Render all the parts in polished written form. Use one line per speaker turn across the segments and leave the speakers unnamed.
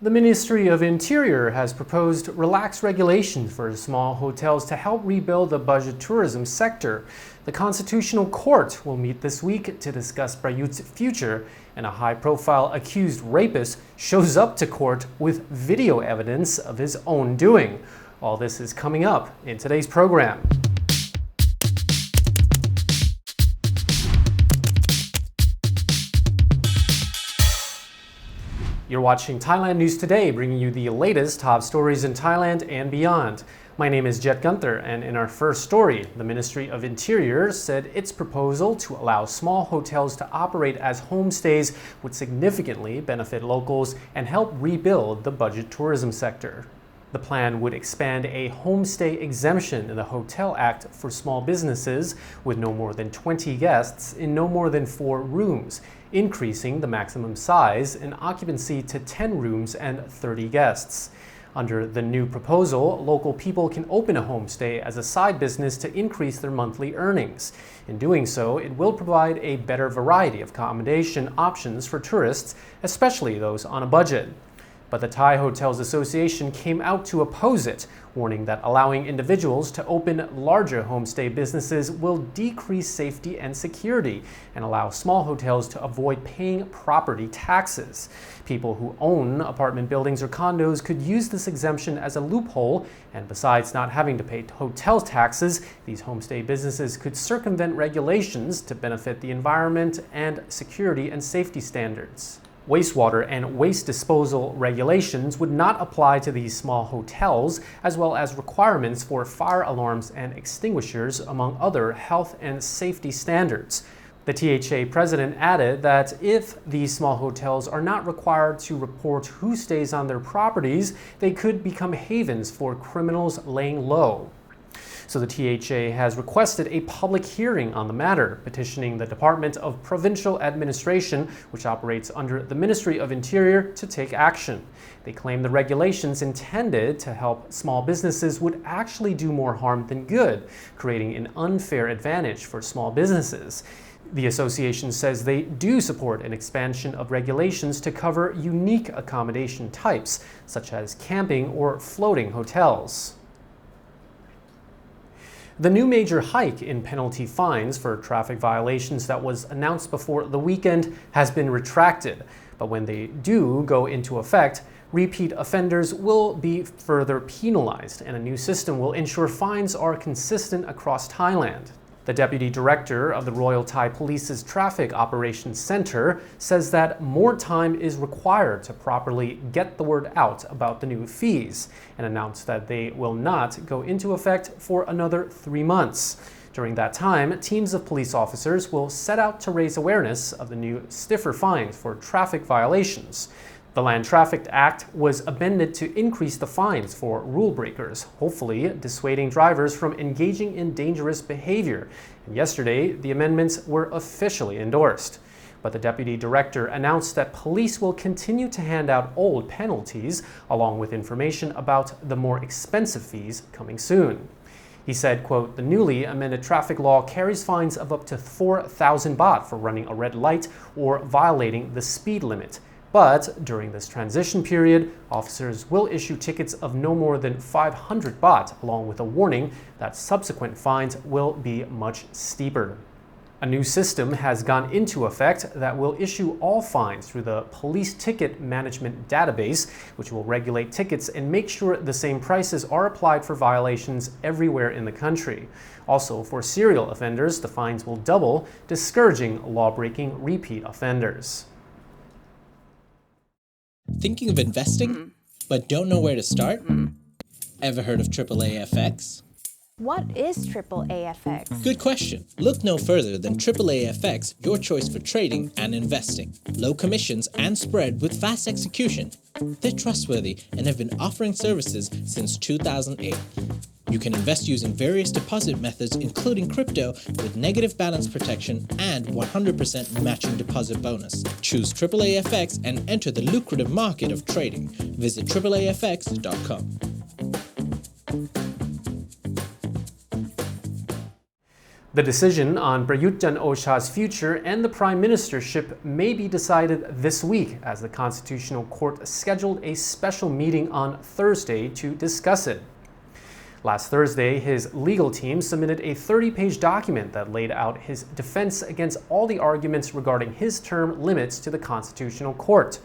The Ministry of Interior has proposed relaxed regulations for small hotels to help rebuild the budget tourism sector. The Constitutional Court will meet this week to discuss Prayut's future, and a high-profile accused rapist shows up to court with video evidence of his own doing. All this is coming up in today's program. You're watching Thailand News Today, bringing you the latest top stories in Thailand and beyond. My name is Jet Gunther, and in our first story, the Ministry of Interior said its proposal to allow small hotels to operate as homestays would significantly benefit locals and help rebuild the budget tourism sector. The plan would expand a homestay exemption in the Hotel Act for small businesses with no more than 20 guests in no more than 4 rooms, increasing the maximum size and occupancy to 10 rooms and 30 guests. Under the new proposal, local people can open a homestay as a side business to increase their monthly earnings. In doing so, it will provide a better variety of accommodation options for tourists, especially those on a budget. But the Thai Hotels Association came out to oppose it, warning that allowing individuals to open larger homestay businesses will decrease safety and security and allow small hotels to avoid paying property taxes. People who own apartment buildings or condos could use this exemption as a loophole, and besides not having to pay hotel taxes, these homestay businesses could circumvent regulations to benefit the environment and security and safety standards. Wastewater and waste disposal regulations would not apply to these small hotels, as well as requirements for fire alarms and extinguishers, among other health and safety standards. The THA president added that if these small hotels are not required to report who stays on their properties, they could become havens for criminals laying low. So the THA has requested a public hearing on the matter, petitioning the Department of Provincial Administration, which operates under the Ministry of Interior, to take action. They claim the regulations intended to help small businesses would actually do more harm than good, creating an unfair advantage for small businesses. The association says they do support an expansion of regulations to cover unique accommodation types, such as camping or floating hotels. The new major hike in penalty fines for traffic violations that was announced before the weekend has been retracted. But when they do go into effect, repeat offenders will be further penalized, and a new system will ensure fines are consistent across Thailand. The deputy director of the Royal Thai Police's Traffic Operations Center says that more time is required to properly get the word out about the new fees, and announced that they will not go into effect for another 3 months. During that time, teams of police officers will set out to raise awareness of the new stiffer fines for traffic violations. The Land Traffic Act was amended to increase the fines for rule breakers, hopefully dissuading drivers from engaging in dangerous behavior. And yesterday, the amendments were officially endorsed. But the deputy director announced that police will continue to hand out old penalties, along with information about the more expensive fees coming soon. He said, quote, "The newly amended traffic law carries fines of up to 4,000 baht for running a red light or violating the speed limit. But during this transition period, officers will issue tickets of no more than 500 baht, along with a warning that subsequent fines will be much steeper." A new system has gone into effect that will issue all fines through the Police Ticket Management Database, which will regulate tickets and make sure the same prices are applied for violations everywhere in the country. Also, for serial offenders, the fines will double, discouraging law-breaking repeat offenders.
Thinking of investing, but don't know where to start? Ever heard of AAAFX?
What is AAAFX?
Good question. Look no further than AAAFX, your choice for trading and investing. Low commissions and spread with fast execution. They're trustworthy and have been offering services since 2008. You can invest using various deposit methods, including crypto, with negative balance protection and 100% matching deposit bonus. Choose AAAFX and enter the lucrative market of trading. Visit AAAFX.com.
The decision on Prayut Chan-o-cha's future and the prime ministership may be decided this week, as the Constitutional Court scheduled a special meeting on Thursday to discuss it. Last Thursday, his legal team submitted a 30-page document that laid out his defense against all the arguments regarding his term limits to the Constitutional Court.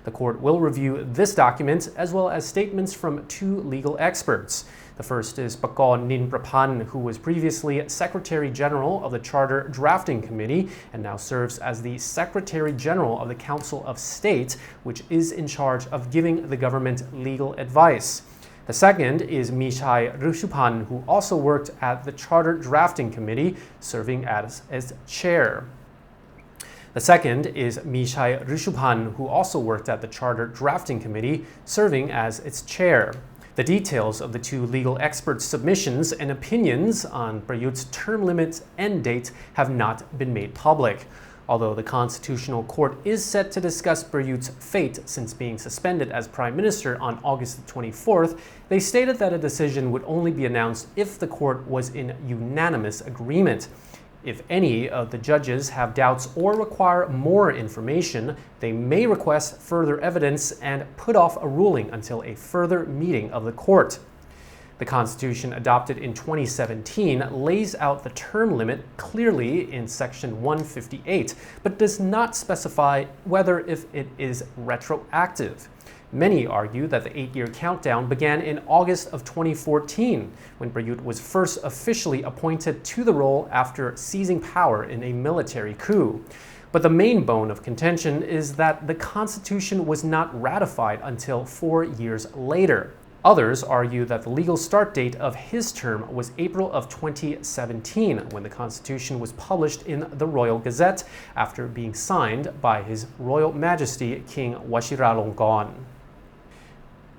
The court will review this document as well as statements from two legal experts. The first is Pakon Ninprapan, who was previously Secretary General of the Charter Drafting Committee and now serves as the Secretary General of the Council of State, which is in charge of giving the government legal advice. The second is Michai Rishupan, who also worked at the Charter Drafting Committee, serving as chair. The second is Michai Rishupan, who also worked at the Charter Drafting Committee, serving as its chair. The details of the two legal experts' submissions and opinions on Prayut's term limit end date have not been made public. Although the Constitutional Court is set to discuss Prayut's fate since being suspended as Prime Minister on August 24th, they stated that a decision would only be announced if the court was in unanimous agreement. If any of the judges have doubts or require more information, they may request further evidence and put off a ruling until a further meeting of the court. The Constitution adopted in 2017 lays out the term limit clearly in Section 158, but does not specify whether if it is retroactive. Many argue that the 8-year countdown began in August of 2014, when Prayut was first officially appointed to the role after seizing power in a military coup. But the main bone of contention is that the Constitution was not ratified until 4 years later. Others argue that the legal start date of his term was April of 2017, when the Constitution was published in the Royal Gazette after being signed by His Royal Majesty King Vajiralongkorn.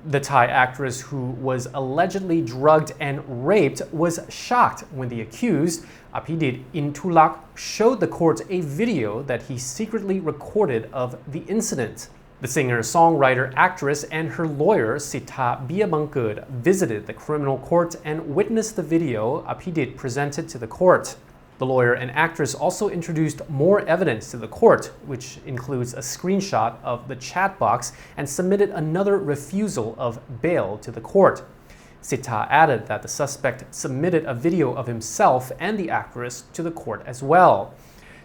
The Thai actress who was allegedly drugged and raped was shocked when the accused, Apidit Intulak, showed the court a video that he secretly recorded of the incident. The singer, songwriter, actress, and her lawyer, Sitha Biabangkud, visited the criminal court and witnessed the video Apidit presented to the court. The lawyer and actress also introduced more evidence to the court, which includes a screenshot of the chat box, and submitted another refusal of bail to the court. Sitha added that the suspect submitted a video of himself and the actress to the court as well.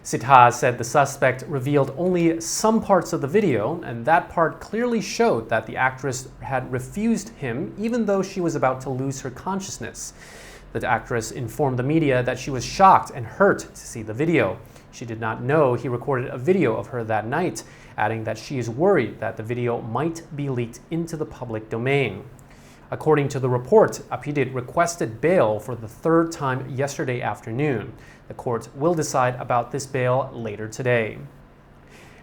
Sitha said the suspect revealed only some parts of the video, and that part clearly showed that the actress had refused him even though she was about to lose her consciousness. The actress informed the media that she was shocked and hurt to see the video. She did not know he recorded a video of her that night, adding that she is worried that the video might be leaked into the public domain. According to the report, Apidit requested bail for the third time yesterday afternoon. The court will decide about this bail later today.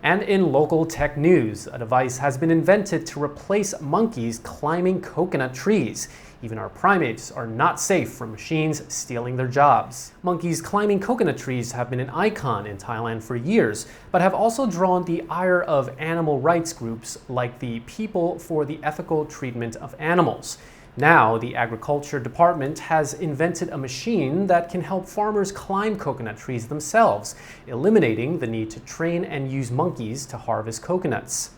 And in local tech news, a device has been invented to replace monkeys climbing coconut trees. Even our primates are not safe from machines stealing their jobs. Monkeys climbing coconut trees have been an icon in Thailand for years, but have also drawn the ire of animal rights groups like the People for the Ethical Treatment of Animals. Now, the Agriculture Department has invented a machine that can help farmers climb coconut trees themselves, eliminating the need to train and use monkeys to harvest coconuts.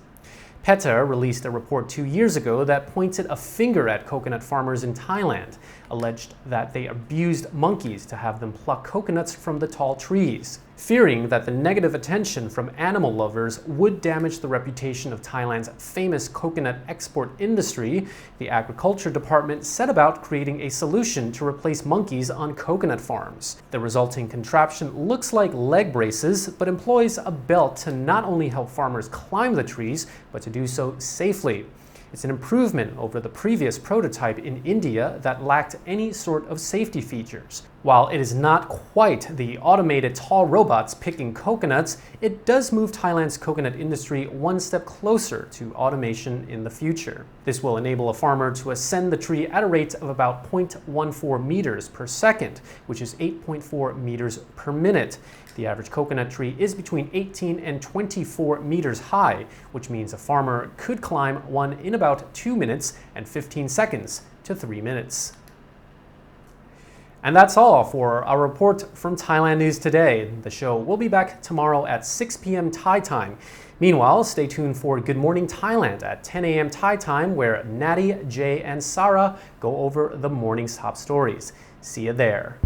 PETA released a report 2 years ago that pointed a finger at coconut farmers in Thailand, alleged that they abused monkeys to have them pluck coconuts from the tall trees. Fearing that the negative attention from animal lovers would damage the reputation of Thailand's famous coconut export industry, the Agriculture Department set about creating a solution to replace monkeys on coconut farms. The resulting contraption looks like leg braces, but employs a belt to not only help farmers climb the trees, but to do so safely. It's an improvement over the previous prototype in India that lacked any sort of safety features. While it is not quite the automated tall robots picking coconuts, it does move Thailand's coconut industry one step closer to automation in the future. This will enable a farmer to ascend the tree at a rate of about 0.14 meters per second, which is 8.4 meters per minute. The average coconut tree is between 18 and 24 meters high, which means a farmer could climb one in about 2 minutes and 15 seconds to 3 minutes. And that's all for our report from Thailand News Today. The show will be back tomorrow at 6 p.m. Thai time. Meanwhile, stay tuned for Good Morning Thailand at 10 a.m. Thai time, where Natty, Jay, and Sarah go over the morning's top stories. See you there.